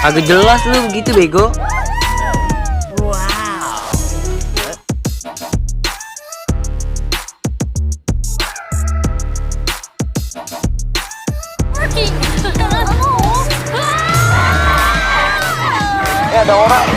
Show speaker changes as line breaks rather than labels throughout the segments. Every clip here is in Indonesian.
Agak jelas lu begitu bego.
Ada orang.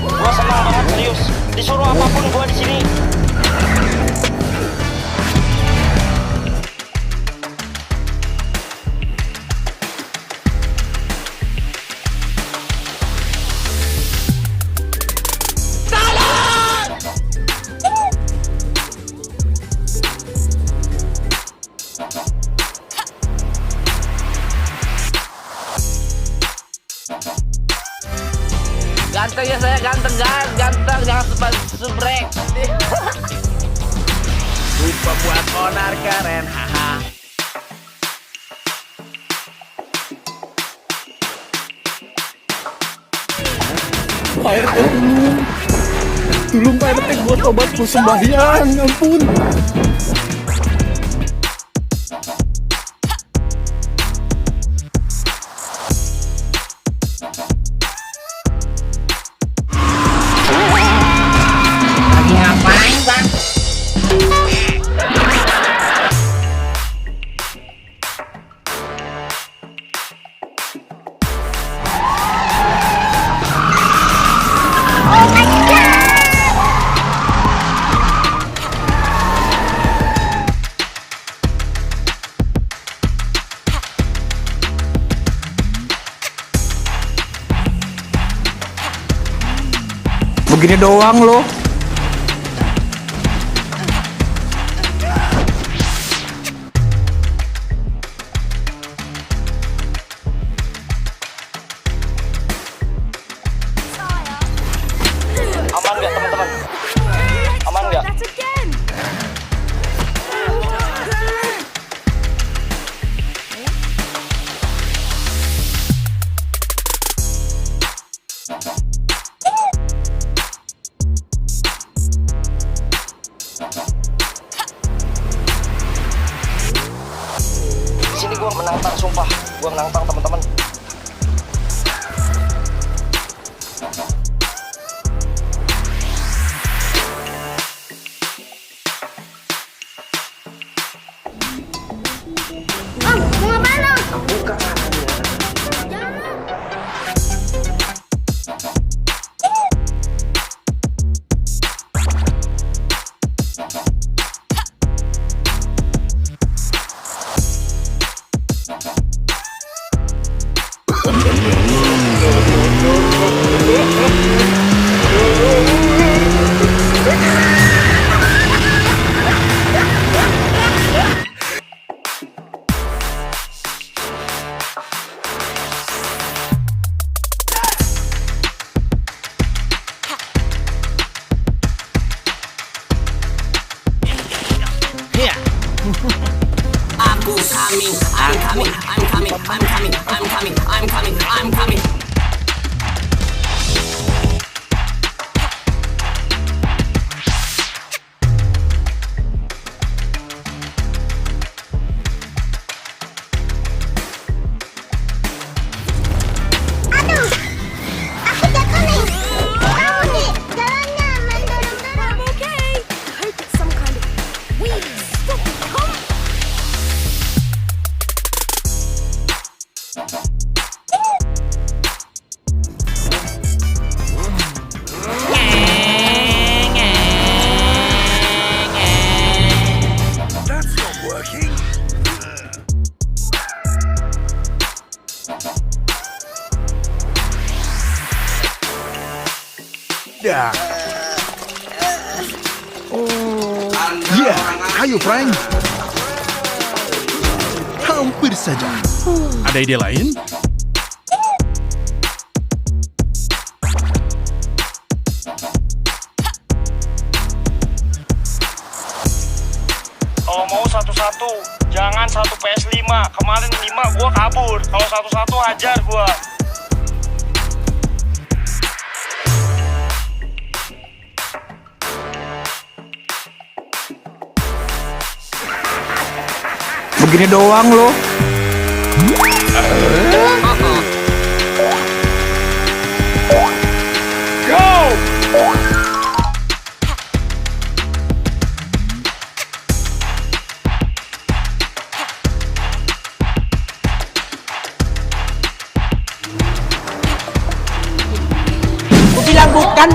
Gua senang banget serius. Disuruh apapun gua di sini.
Ganteng ya saya, ganteng jangan subrek. Lupa buat onar keren, haha.
Pak RT tulung Pak RT buat obatku sembahyang, ampun.
Lagi ngapain bang?
Begini doang loh.
Aman nggak teman-teman? Aman nggak? Di sini gua menantang, sumpah. Gua menantang teman-teman.
I'm coming.
Ya. Ya, ayo Frank. Hampir saja. Ada ide lain?
Kalau mau satu-satu, jangan satu PS5. Kemarin 5 gua kabur. Kalau satu-satu hajar gua.
Begini doang lo.
Aku bilang bukan.